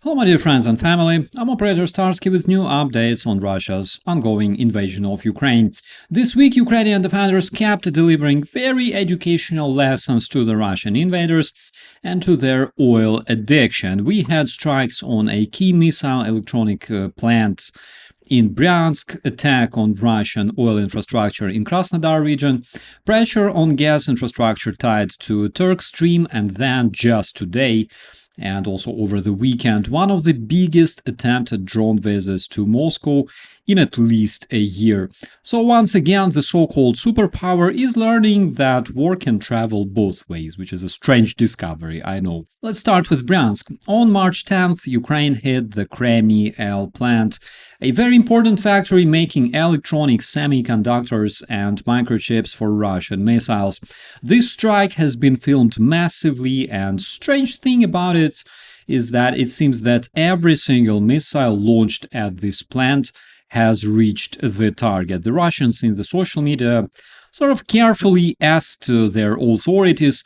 Hello, my dear friends and family. I'm Operator Starsky with new updates on Russia's ongoing invasion of Ukraine. This week, Ukrainian defenders kept delivering very educational lessons to the Russian invaders and to their oil addiction. We had strikes on a key missile electronic plant in Bryansk, attack on Russian oil infrastructure in Krasnodar region, pressure on gas infrastructure tied to Turk Stream, and then just today, and also over the weekend, one of the biggest attempted drone visits to Moscow in at least a year. So once again, the so-called superpower is learning that war can travel both ways, which is a strange discovery, I know. Let's start with Bryansk. On March 10th, Ukraine hit the Krasnodar plant, a very important factory making electronic semiconductors and microchips for Russian missiles. This strike has been filmed massively, and strange thing about it is that it seems that every single missile launched at this plant has reached the target. The Russians in the social media sort of carefully asked their authorities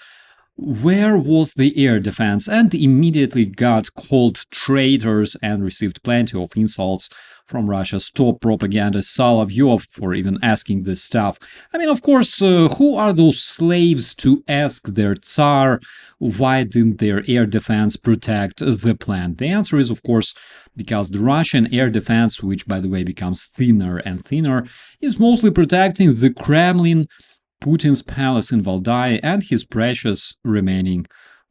where was the air defense, and immediately got called traitors and received plenty of insults from Russia's top propagandist Solovyov for even asking this stuff. I mean, of course, who are those slaves to ask their Tsar why didn't their air defense protect the plant? The answer is, of course, because the Russian air defense, which by the way becomes thinner and thinner, is mostly protecting the Kremlin, Putin's palace in Valdai, and his precious remaining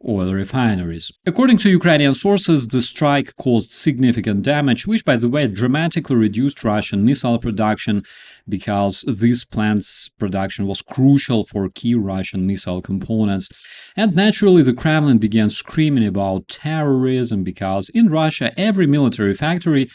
oil refineries. According to Ukrainian sources, the strike caused significant damage, which, by the way, dramatically reduced Russian missile production because this plant's production was crucial for key Russian missile components. And naturally, the Kremlin began screaming about terrorism because in Russia, every military factory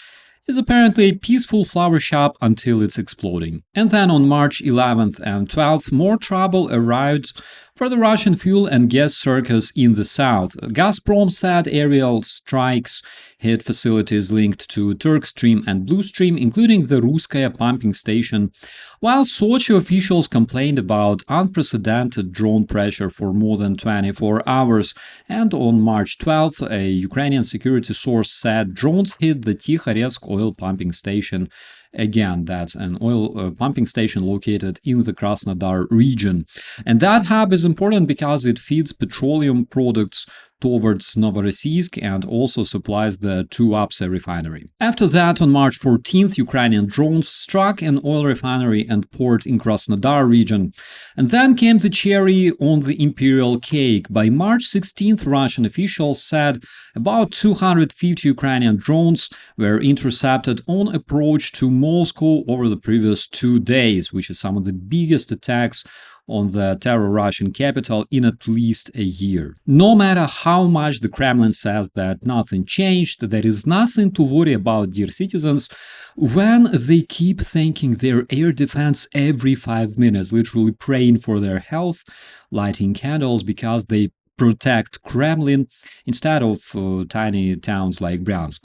is apparently a peaceful flower shop until it's exploding. And then on March 11th and 12th, more trouble arrived for the Russian fuel and gas circus in the south. Gazprom said aerial strikes hit facilities linked to Turk Stream and Blue Stream, including the Ruskaya pumping station, while Sochi officials complained about unprecedented drone pressure for more than 24 hours. And on March 12th, a Ukrainian security source said drones hit the Tikhoretsk oil pumping station. Again, that's an oil pumping station located in the Krasnodar region. And that hub is important because it feeds petroleum products towards Novorossiysk and also supplies the Tuapse refinery. After that, on March 14th, Ukrainian drones struck an oil refinery and port in Krasnodar region. And then came the cherry on the imperial cake. By March 16th, Russian officials said about 250 Ukrainian drones were intercepted on approach to Moscow over the previous 2 days, which is some of the biggest attacks on the terror Russian capital in at least a year. No matter how much the Kremlin says that nothing changed, there is nothing to worry about, dear citizens, when they keep thanking their air defense every 5 minutes, literally praying for their health, lighting candles because they protect Kremlin instead of tiny towns like Bryansk.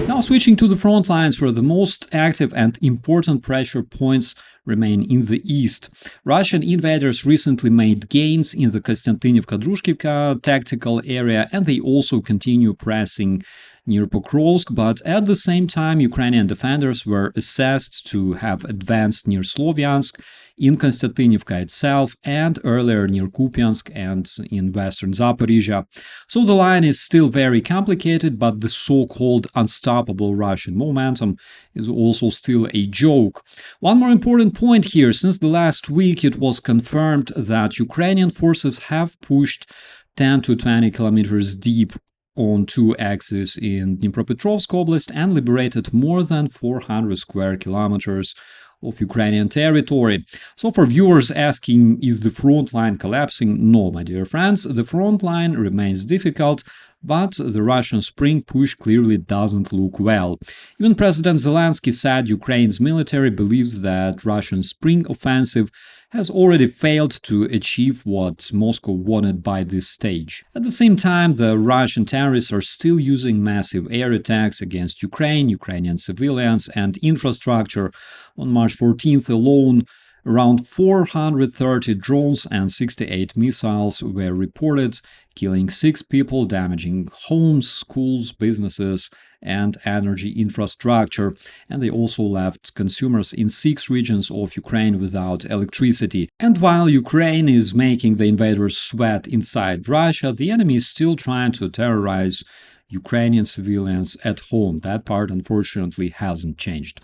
Now switching to the front lines, where the most active and important pressure points remain in the east. Russian invaders recently made gains in the Konstantinivka-Drushkivka tactical area, and they also continue pressing near Pokrovsk, but at the same time, Ukrainian defenders were assessed to have advanced near Slovyansk, in Konstantinivka itself, and earlier near Kupiansk and in western Zaporizhia. So the line is still very complicated, but the so-called unstoppable Russian momentum is also still a joke. One more important point here: since the last week, it was confirmed that Ukrainian forces have pushed 10 to 20 kilometers deep on two axes in Dnipropetrovsk Oblast and liberated more than 400 square kilometers of Ukrainian territory. So for viewers asking, is the front line collapsing? No, my dear friends, the front line remains difficult, but the Russian spring push clearly doesn't look well. Even President Zelensky said Ukraine's military believes that Russian spring offensive has already failed to achieve what Moscow wanted by this stage. At the same time, the Russian terrorists are still using massive air attacks against Ukraine, Ukrainian civilians, and infrastructure. On March 14th alone, Around 430 drones and 68 missiles were reported, killing 6 people, damaging homes, schools, businesses, and energy infrastructure. And they also left consumers in 6 regions of Ukraine without electricity. And while Ukraine is making the invaders sweat inside Russia, the enemy is still trying to terrorize Ukrainian civilians at home. That part, unfortunately, hasn't changed.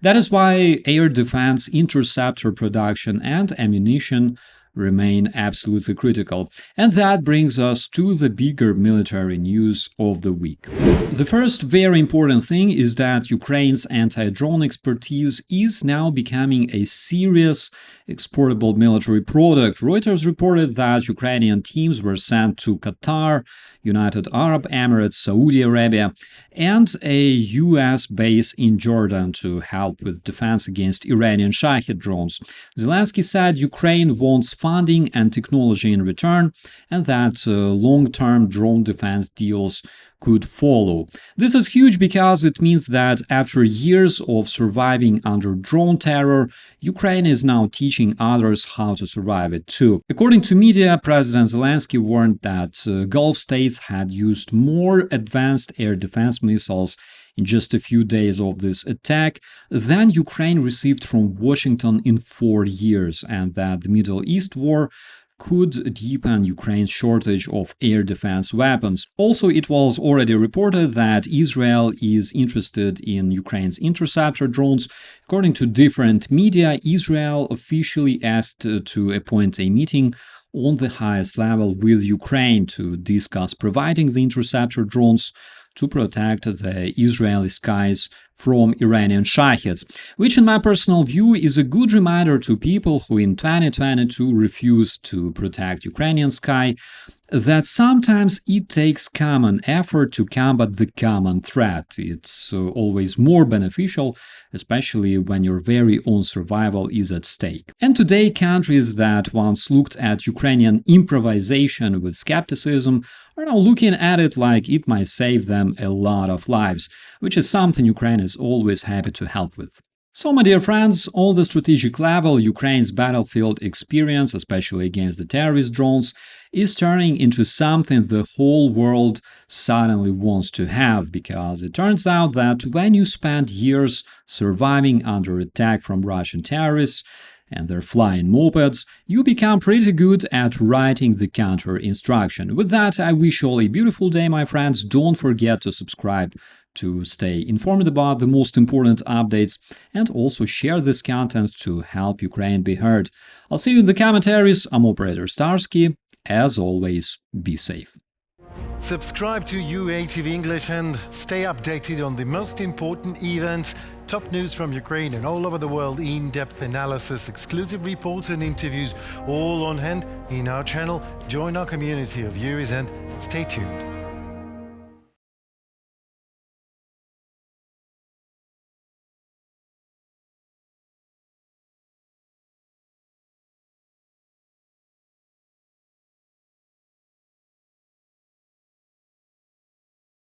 That is why air defense, interceptor production, and ammunition remain absolutely critical. And that brings us to the bigger military news of the week. The first very important thing is that Ukraine's anti-drone expertise is now becoming a serious exportable military product. Reuters reported that Ukrainian teams were sent to Qatar, United Arab Emirates, Saudi Arabia, and a US base in Jordan to help with defense against Iranian Shahed drones. Zelensky said Ukraine wants funding and technology in return, and that long-term drone defense deals could follow. This is huge because it means that after years of surviving under drone terror, Ukraine is now teaching others how to survive it too. According to media, President Zelensky warned that Gulf states had used more advanced air defense missiles in just a few days of this attack than Ukraine received from Washington in 4 years, and that the Middle East war could deepen Ukraine's shortage of air defense weapons. Also, it was already reported that Israel is interested in Ukraine's interceptor drones. According to different media, Israel officially asked to appoint a meeting on the highest level with Ukraine to discuss providing the interceptor drones to protect the Israeli skies from Iranian Shaheds, which in my personal view is a good reminder to people who in 2022 refused to protect Ukrainian sky that sometimes it takes common effort to combat the common threat. It's always more beneficial, especially when your very own survival is at stake. And today, countries that once looked at Ukrainian improvisation with skepticism are now looking at it like it might save them a lot of lives, which is something Ukraine is always happy to help with. So, my dear friends, on the strategic level, Ukraine's battlefield experience, especially against the terrorist drones, is turning into something the whole world suddenly wants to have, because it turns out that when you spend years surviving under attack from Russian terrorists and their flying mopeds, you become pretty good at writing the counter instruction. With that, I wish you all a beautiful day, my friends. Don't forget to subscribe to stay informed about the most important updates, and also share this content to help Ukraine be heard. I'll see you in the commentaries. I'm Operator Starsky. As always, be safe. Subscribe to UATV English and stay updated on the most important events, top news from Ukraine and all over the world, in-depth analysis, exclusive reports and interviews, all on hand in our channel. Join our community of viewers and stay tuned.